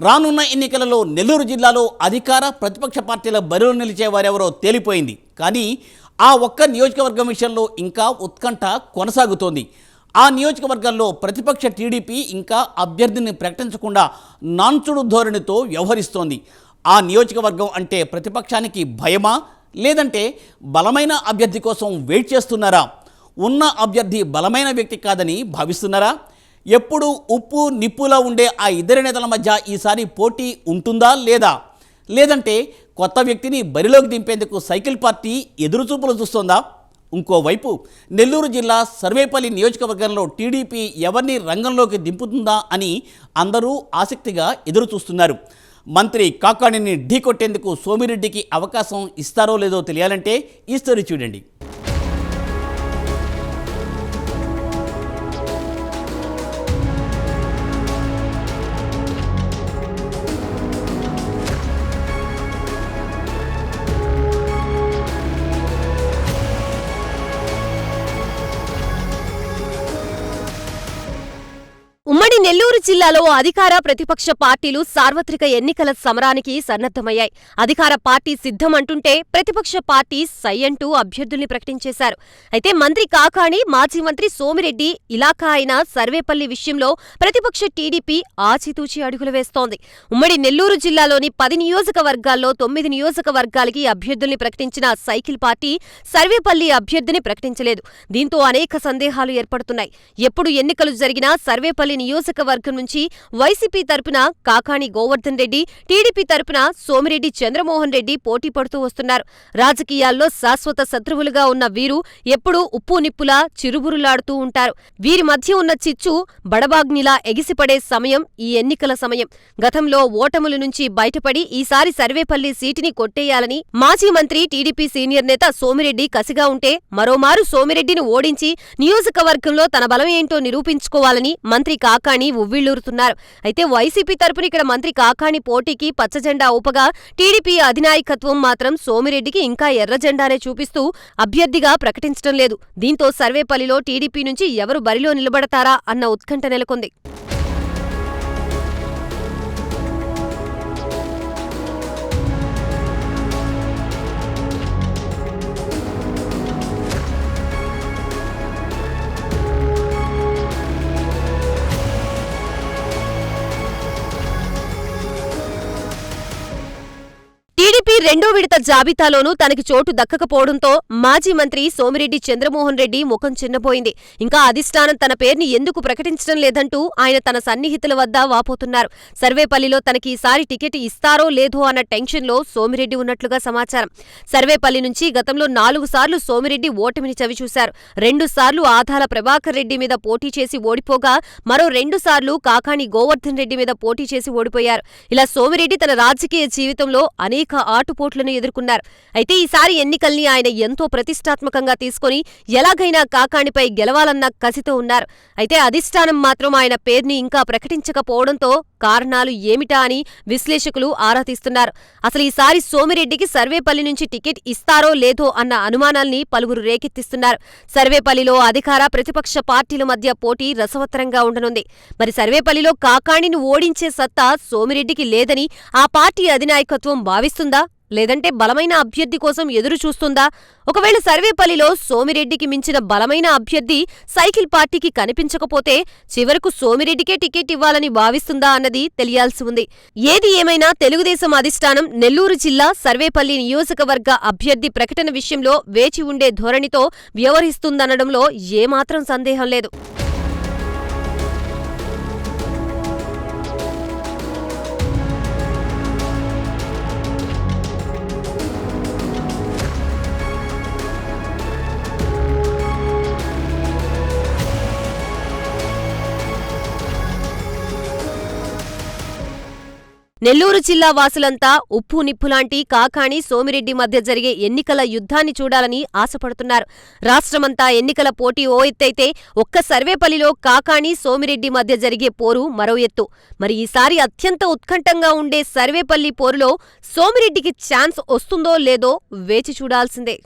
రానున్న ఎన్నికలలో నెల్లూరు జిల్లాలో అధికార ప్రతిపక్ష పార్టీల బరిలో నిలిచే వారెవరో తేలిపోయింది. కానీ ఆ ఒక్క నియోజకవర్గం విషయంలో ఇంకా ఉత్కంఠ కొనసాగుతోంది. ఆ నియోజకవర్గంలో ప్రతిపక్ష టీడీపీ ఇంకా అభ్యర్థిని ప్రకటించకుండా నాన్చుడు ధోరణితో వ్యవహరిస్తోంది. ఆ నియోజకవర్గం అంటే ప్రతిపక్షానికి భయమా, లేదంటే బలమైన అభ్యర్థి కోసం వెయిట్ చేస్తున్నారా? ఉన్న అభ్యర్థి బలమైన వ్యక్తి కాదని భావిస్తున్నారా? ఎప్పుడు ఉప్పు నిప్పులా ఉండే ఆ ఇద్దరి నేతల మధ్య ఈసారి పోటీ ఉంటుందా లేదంటే కొత్త వ్యక్తిని బరిలోకి దింపేందుకు సైకిల్ పార్టీ ఎదురుచూపులు చూస్తోందా? ఇంకోవైపు నెల్లూరు జిల్లా సర్వేపల్లి నియోజకవర్గంలో టీడీపీ ఎవరిని రంగంలోకి దింపుతుందా అని అందరూ ఆసక్తిగా ఎదురుచూస్తున్నారు. మంత్రి కాకాణిని ఢీకొట్టేందుకు సోమిరెడ్డికి అవకాశం ఇస్తారో లేదో తెలియాలంటే ఈ స్టోరీ చూడండి. ఉమ్మడి నెల్లూరు జిల్లాలో అధికార ప్రతిపక్ష పార్టీలు సార్వత్రిక ఎన్నికల సమరానికి సన్నద్ధమయ్యాయి. అధికార పార్టీ సిద్ధమంటుంటే ప్రతిపక్ష పార్టీ సై అంటూ అభ్యర్థుల్ని ప్రకటించేశారు. అయితే మంత్రి కాకాణి, మాజీ మంత్రి సోమిరెడ్డి ఇలాఖా అయిన సర్వేపల్లి విషయంలో ప్రతిపక్ష టీడీపీ ఆచితూచి అడుగులు వేస్తోంది. ఉమ్మడి నెల్లూరు జిల్లాలోని 10 నియోజకవర్గాల్లో 9 నియోజకవర్గాలకి అభ్యర్థుల్ని ప్రకటించిన సైకిల్ పార్టీ సర్వేపల్లి అభ్యర్థిని ప్రకటించలేదు. దీంతో అనేక సందేహాలు ఏర్పడుతున్నాయి. ఎప్పుడు ఎన్నికలు జరిగినా సర్వేపల్లి నియోజకవర్గం నుంచి వైసీపీ తరపున కాకాణి గోవర్ధన్ రెడ్డి, టీడీపీ తరపున సోమిరెడ్డి చంద్రమోహన్ రెడ్డి పోటీ పడుతూ వస్తున్నారు. రాజకీయాల్లో శాశ్వత శత్రువులుగా ఉన్న వీరు ఎప్పుడూ ఉప్పు నిప్పులా చిరుబురులాడుతూ ఉంటారు. వీరి మధ్య ఉన్న చిచ్చు బడబాగ్నిలా ఎగిసిపడే సమయం ఈ ఎన్నికల సమయం. గతంలో ఓటముల నుంచి బయటపడి ఈసారి సర్వేపల్లి సీటుని కొట్టేయాలని మాజీ మంత్రి, టీడీపీ సీనియర్ నేత సోమిరెడ్డి కసిగా ఉంటే, మరోమారు సోమిరెడ్డిని ఓడించి నియోజకవర్గంలో తన బలం ఏంటో నిరూపించుకోవాలని మంత్రి కాకాణి ఉవ్విళ్లూరుతున్నారు. అయితే వైసీపీ తరపున ఇక్కడ మంత్రి కాకాణి పోటీకి పచ్చజెండా ఊపగా, టీడీపీ అధినాయకత్వం మాత్రం సోమిరెడ్డికి ఇంకా ఎర్రజెండానే చూపిస్తూ అభ్యర్థిగా ప్రకటించడం లేదు. దీంతో సర్వేపల్లిలో టీడీపీ నుంచి ఎవరు బరిలో నిలబడతారా అన్న ఉత్కంఠ నెలకొంది. టీడీపీ రెండో విడత జాబితాలోనూ తనకి చోటు దక్కకపోవడంతో మాజీ మంత్రి సోమిరెడ్డి చంద్రమోహన్ రెడ్డి ముఖం చిన్నపోయింది. ఇంకా అధిష్టానం తన పేరుని ఎందుకు ప్రకటించడం లేదంటూ ఆయన తన సన్నిహితుల వద్ద వాపోతున్నారు. సర్వేపల్లిలో తనకి ఈసారి టికెట్ ఇస్తారో లేదో అన్న టెన్షన్లో సోమిరెడ్డి ఉన్నట్లుగా సమాచారం. సర్వేపల్లి నుంచి గతంలో 4 సార్లు సోమిరెడ్డి ఓటమిని చవిచూశారు. 2 సార్లు ఆదాల ప్రభాకర్ రెడ్డి మీద పోటీ చేసి ఓడిపోగా, మరో 2 సార్లు కాకాణి గోవర్ధన్ రెడ్డి మీద పోటీ చేసి ఓడిపోయారు. ఇలా సోమిరెడ్డి తన రాజకీయ జీవితంలో అనేక ఆటుపోట్లను ఎదుర్కొన్నారు. అయితే ఈసారి ఎన్నికల్ని ఆయన ఎంతో ప్రతిష్టాత్మకంగా తీసుకుని ఎలాగైనా కాకాణిపై గెలవాలన్న కసితో ఉన్నారు. అయితే అధిష్టానం మాత్రం ఆయన పేరుని ఇంకా ప్రకటించకపోవడంతో కారణాలు ఏమిటా అని విశ్లేషకులు ఆరా తీస్తున్నారు. అసలు ఈసారి సోమిరెడ్డికి సర్వేపల్లి నుంచి టికెట్ ఇస్తారో లేదో అన్న అనుమానాల్ని పలువురు రేకెత్తిస్తున్నారు. సర్వేపల్లిలో అధికార ప్రతిపక్ష పార్టీల మధ్య పోటీ రసవత్తరంగా ఉండనుంది. మరి సర్వేపల్లిలో కాకాణిని ఓడించే సత్తా సోమిరెడ్డికి లేదని ఆ పార్టీ అధినాయకత్వం భావిస్తుందా, లేదంటే బలమైన అభ్యర్థి కోసం ఎదురు చూస్తుందా? ఒకవేళ సర్వేపల్లిలో సోమిరెడ్డికి మించిన బలమైన అభ్యర్థి సైకిల్ పార్టీకి కనిపించకపోతే చివరకు సోమిరెడ్డికే టికెట్ ఇవ్వాలని భావిస్తుందా అన్నది తెలియాల్సి ఉంది. ఏది ఏమైనా తెలుగుదేశం అధిష్టానం నెల్లూరు జిల్లా సర్వేపల్లి నియోజకవర్గ అభ్యర్థి ప్రకటన విషయంలో వేచి ఉండే ధోరణితో వ్యవహరిస్తుందనడంలో ఏమాత్రం సందేహం లేదు. నెల్లూరు జిల్లా వాసులంతా ఉప్పు నిప్పులాంటి కాకాణి, సోమిరెడ్డి మధ్య జరిగే ఎన్నికల యుద్ధాన్ని చూడాలని ఆశపడుతున్నారు. రాష్ట్రమంతా ఎన్నికల పోటీ ఓ ఎత్తైతే ఒక్క సర్వేపల్లిలో కాకాణి, సోమిరెడ్డి మధ్య జరిగే పోరు మరో ఎత్తు. మరి ఈసారి అత్యంత ఉత్కంఠంగా ఉండే సర్వేపల్లి పోరులో సోమిరెడ్డికి ఛాన్స్ వస్తుందో లేదో వేచి చూడాల్సిందే.